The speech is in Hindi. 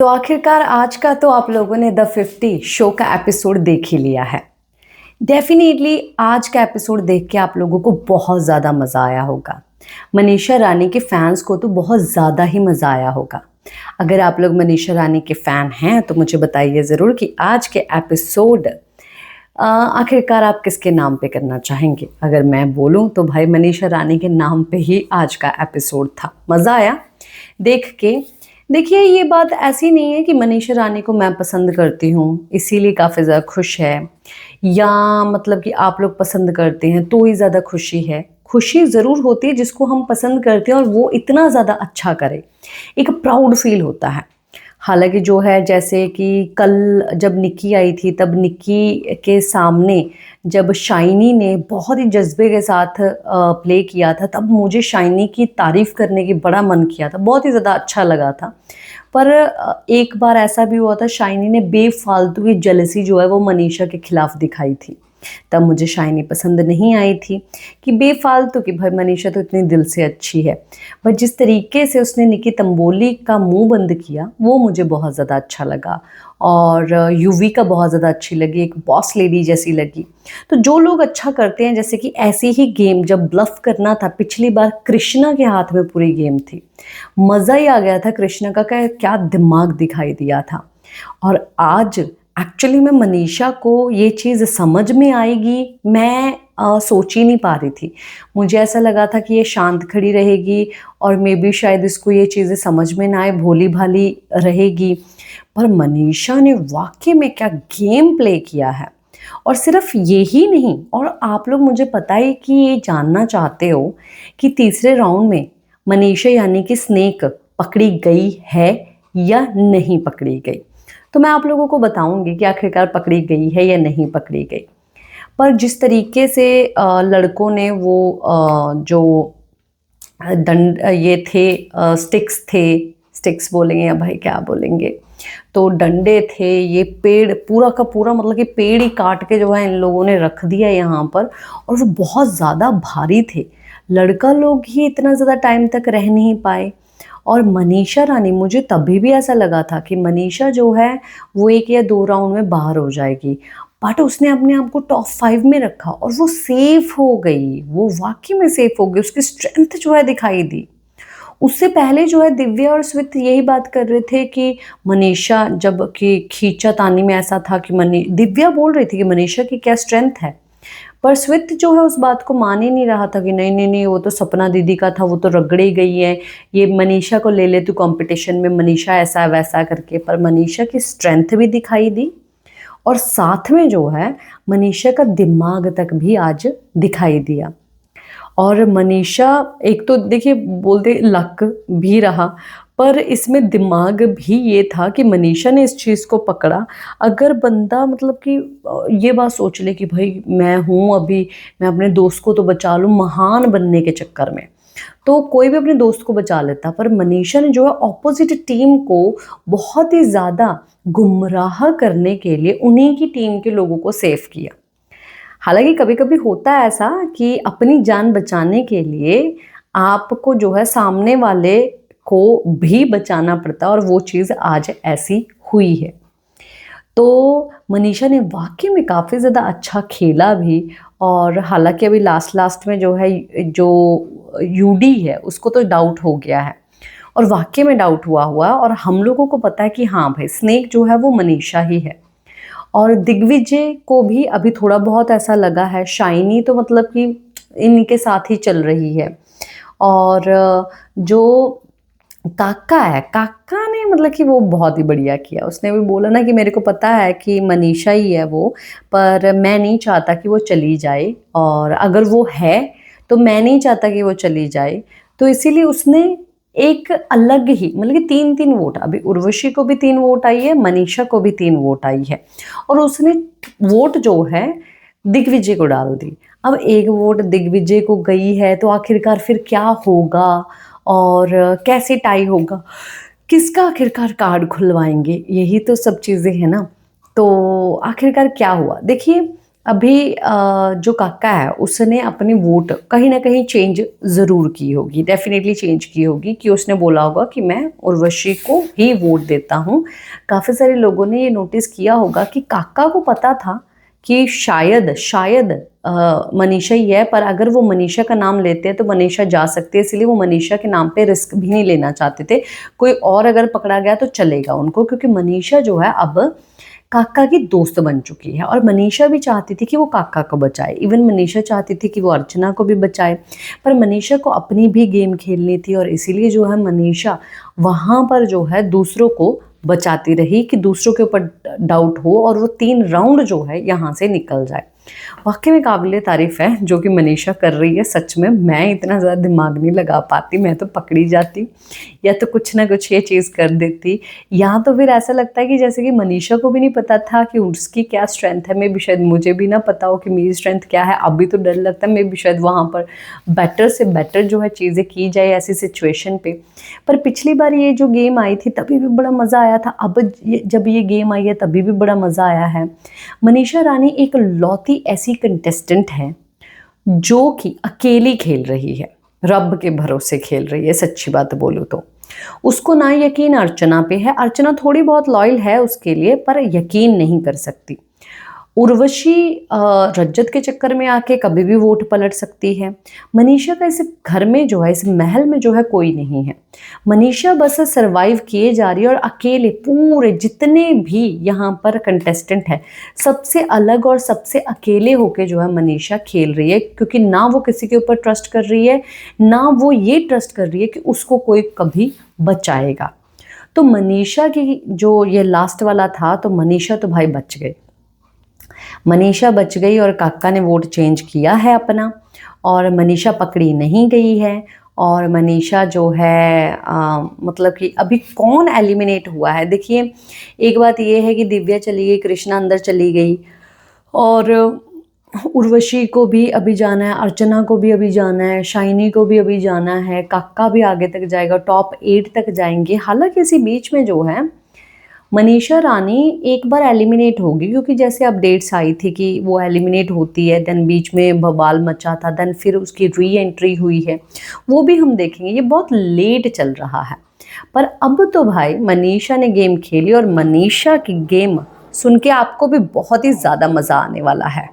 तो आखिरकार आज का तो आप लोगों ने द 50 शो का एपिसोड देख ही लिया है। डेफिनेटली आज का एपिसोड देख के आप लोगों को बहुत ज़्यादा मज़ा आया होगा। मनीषा रानी के फैंस को तो बहुत ज़्यादा ही मज़ा आया होगा। अगर आप लोग मनीषा रानी के फ़ैन हैं तो मुझे बताइए ज़रूर कि आज के एपिसोड आखिरकार आप किसके नाम पे करना चाहेंगे। अगर मैं बोलूँ तो भाई मनीषा रानी के नाम पे ही आज का एपिसोड था। मज़ा आया देख के। देखिए ये बात ऐसी नहीं है कि मनीषा रानी को मैं पसंद करती हूँ इसीलिए काफ़ी ज़्यादा खुश है, या मतलब कि आप लोग पसंद करते हैं तो ही ज़्यादा खुशी है। खुशी ज़रूर होती है जिसको हम पसंद करते हैं और वो इतना ज़्यादा अच्छा करे, एक प्राउड फील होता है। हालांकि जो है जैसे कि कल जब निक्की आई थी तब निक्की के सामने जब शाइनी ने बहुत ही जज्बे के साथ प्ले किया था तब मुझे शाइनी की तारीफ़ करने की बड़ा मन किया था, बहुत ही ज़्यादा अच्छा लगा था। पर एक बार ऐसा भी हुआ था, शाइनी ने बेफालतू की जेलसी जो है वो मनीषा के खिलाफ दिखाई थी। तब मुझे शाइनी पसंद नहीं आई थी कि बेफालतू की, भाई मनीषा तो इतनी दिल से अच्छी है। बट जिस तरीके से उसने निकी तंबोली का मुंह बंद किया वो मुझे बहुत ज़्यादा अच्छा लगा। और यूवी का बहुत ज़्यादा अच्छी लगी, एक बॉस लेडी जैसी लगी। तो जो लोग अच्छा करते हैं, जैसे कि ऐसी ही गेम जब ब्लफ करना था पिछली बार कृष्णा के हाथ में पूरी गेम थी, मज़ा ही आ गया था। कृष्णा का क्या दिमाग दिखाई दिया था। और आज एक्चुअली में मनीषा को ये चीज़ समझ में आएगी मैं सोच ही नहीं पा रही थी। मुझे ऐसा लगा था कि ये शांत खड़ी रहेगी और मे बी शायद इसको ये चीज़ें समझ में ना आए, भोली भाली रहेगी। पर मनीषा ने वाकई में क्या गेम प्ले किया है। और सिर्फ ये ही नहीं, और आप लोग मुझे पता है कि ये जानना चाहते हो कि तीसरे राउंड में मनीषा यानी कि स्नेक पकड़ी गई है या नहीं पकड़ी गई। तो मैं आप लोगों को बताऊंगी कि आखिरकार पकड़ी गई है या नहीं पकड़ी गई। पर जिस तरीके से लड़कों ने वो जो दंड ये थे, स्टिक्स थे, स्टिक्स बोलेंगे या भाई क्या बोलेंगे, तो डंडे थे, ये पेड़ पूरा का पूरा मतलब कि पेड़ ही काट के जो है इन लोगों ने रख दिया यहाँ पर। और वो बहुत ज़्यादा भारी थे, लड़का लोग ही इतना ज़्यादा टाइम तक रह नहीं पाए। और मनीषा रानी, मुझे तभी भी ऐसा लगा था कि मनीषा जो है वो 1 या 2 राउंड में बाहर हो जाएगी, बट उसने अपने आप को टॉप 5 में रखा और वो सेफ हो गई। वो वाकई में सेफ हो गई, उसकी स्ट्रेंथ जो है दिखाई दी। उससे पहले जो है दिव्या और स्वित यही बात कर रहे थे कि मनीषा, जब कि खींचातानी में ऐसा था कि दिव्या बोल रही थी कि मनीषा की क्या स्ट्रेंथ है, पर स्वित जो है उस बात को मान ही नहीं रहा था कि नहीं नहीं नहीं, वो तो सपना दीदी का था, वो तो रगड़ी गई है, ये मनीषा को ले ले तू कंपटीशन में, मनीषा ऐसा वैसा करके। पर मनीषा की स्ट्रेंथ भी दिखाई दी और साथ में जो है मनीषा का दिमाग तक भी आज दिखाई दिया। और मनीषा, एक तो देखिए बोलते लक भी रहा, पर इसमें दिमाग भी ये था कि मनीषा ने इस चीज़ को पकड़ा। अगर बंदा मतलब कि ये बात सोच ले कि भाई मैं हूँ अभी, मैं अपने दोस्त को तो बचा लूँ महान बनने के चक्कर में, तो कोई भी अपने दोस्त को बचा लेता। पर मनीषा ने जो है ऑपोजिट टीम को बहुत ही ज़्यादा गुमराह करने के लिए उन्हीं की टीम के लोगों को सेव किया। हालांकि कभी कभी होता है ऐसा कि अपनी जान बचाने के लिए आपको जो है सामने वाले को भी बचाना पड़ता है, और वो चीज़ आज ऐसी हुई है। तो मनीषा ने वाकई में काफ़ी ज़्यादा अच्छा खेला भी। और हालांकि अभी लास्ट लास्ट में जो है जो यूडी है उसको तो डाउट हो गया है, और वाकई में डाउट हुआ और हम लोगों को पता है कि हाँ भाई स्नेक जो है वो मनीषा ही है। और दिग्विजय को भी अभी थोड़ा बहुत ऐसा लगा है, शाइनी तो मतलब कि इनके साथ ही चल रही है। और जो काका है, काका ने मतलब कि वो बहुत ही बढ़िया किया। उसने भी बोला ना कि मेरे को पता है कि मनीषा ही है वो, पर मैं नहीं चाहता कि वो चली जाए, और अगर वो है तो मैं नहीं चाहता कि वो चली जाए। तो इसीलिए उसने एक अलग ही मतलब कि 3-3 वोट, अभी उर्वशी को भी 3 वोट आई है, मनीषा को भी 3 वोट आई है, और उसने वोट जो है दिग्विजय को डाल दी। अब एक वोट दिग्विजय को गई है तो आखिरकार फिर क्या होगा और कैसे टाई होगा, किसका आखिरकार कार्ड खुलवाएंगे, यही तो सब चीज़ें हैं ना। तो आखिरकार क्या हुआ देखिए, अभी जो काका है उसने अपनी वोट कहीं ना कहीं चेंज ज़रूर की होगी, डेफिनेटली चेंज की होगी, कि उसने बोला होगा कि मैं उर्वशी को ही वोट देता हूँ। काफ़ी सारे लोगों ने ये नोटिस किया होगा कि काका को पता था कि शायद शायद मनीषा ही है, पर अगर वो मनीषा का नाम लेते हैं तो मनीषा जा सकती है, इसलिए वो मनीषा के नाम पे रिस्क भी नहीं लेना चाहते थे। कोई और अगर पकड़ा गया तो चलेगा उनको, क्योंकि मनीषा जो है अब काका की दोस्त बन चुकी है, और मनीषा भी चाहती थी कि वो काका को बचाए। इवन मनीषा चाहती थी कि वो अर्चना को भी बचाए, पर मनीषा को अपनी भी गेम खेलनी थी, और इसीलिए जो है मनीषा वहाँ पर जो है दूसरों को बचाती रही कि दूसरों के ऊपर डाउट हो और वो 3 राउंड जो है यहाँ से निकल जाए। वाकई में काबिले तारीफ़ है जो कि मनीषा कर रही है। सच में मैं इतना ज़्यादा दिमाग नहीं लगा पाती, मैं तो पकड़ी जाती या तो कुछ ना कुछ ये चीज़ कर देती, या तो फिर ऐसा लगता है कि जैसे कि मनीषा को भी नहीं पता था कि उसकी क्या स्ट्रेंथ है। मे भी शायद मुझे भी ना पता हो कि मेरी स्ट्रेंथ क्या है। अभी तो डर लगता है, मे भी शायद वहाँ पर बेटर से बेटर जो है चीज़ें की जाए ऐसी सिचुएशन पे। पर पिछली बार ये जो गेम आई थी तभी भी बड़ा मज़ा आया था, अब जब ये गेम आई है तभी भी बड़ा मज़ा आया है। मनीषा रानी एक लौती ऐसी कंटेस्टेंट है जो कि अकेली खेल रही है, रब के भरोसे खेल रही है। सच्ची बात बोलूं तो उसको ना यकीन अर्चना पे है, अर्चना थोड़ी बहुत लॉयल है उसके लिए, पर यकीन नहीं कर सकती। उर्वशी रज्जत के चक्कर में आके कभी भी वोट पलट सकती है। मनीषा का इस घर में जो है, इस महल में जो है कोई नहीं है। मनीषा बस सर्वाइव किए जा रही है, और अकेले पूरे जितने भी यहाँ पर कंटेस्टेंट है सबसे अलग और सबसे अकेले होके जो है मनीषा खेल रही है, क्योंकि ना वो किसी के ऊपर ट्रस्ट कर रही है, ना वो ये ट्रस्ट कर रही है कि उसको कोई कभी बचाएगा। तो मनीषा की जो ये लास्ट वाला था, तो मनीषा तो भाई बच गई, मनीषा बच गई, और काका ने वोट चेंज किया है अपना, और मनीषा पकड़ी नहीं गई है। और मनीषा जो है मतलब कि अभी कौन एलिमिनेट हुआ है देखिए। एक बात ये है कि दिव्या चली गई, कृष्णा अंदर चली गई, और उर्वशी को भी अभी जाना है, अर्चना को भी अभी जाना है, शाइनी को भी अभी जाना है, काका भी आगे तक जाएगा, टॉप 8 तक जाएंगे। हालांकि इसी बीच में जो है मनीषा रानी एक बार एलिमिनेट होगी, क्योंकि जैसे अपडेट्स आई थी कि वो एलिमिनेट होती है, देन बीच में बवाल मचा था, देन फिर उसकी री एंट्री हुई है, वो भी हम देखेंगे। ये बहुत लेट चल रहा है, पर अब तो भाई मनीषा ने गेम खेली, और मनीषा की गेम सुन के आपको भी बहुत ही ज़्यादा मज़ा आने वाला है।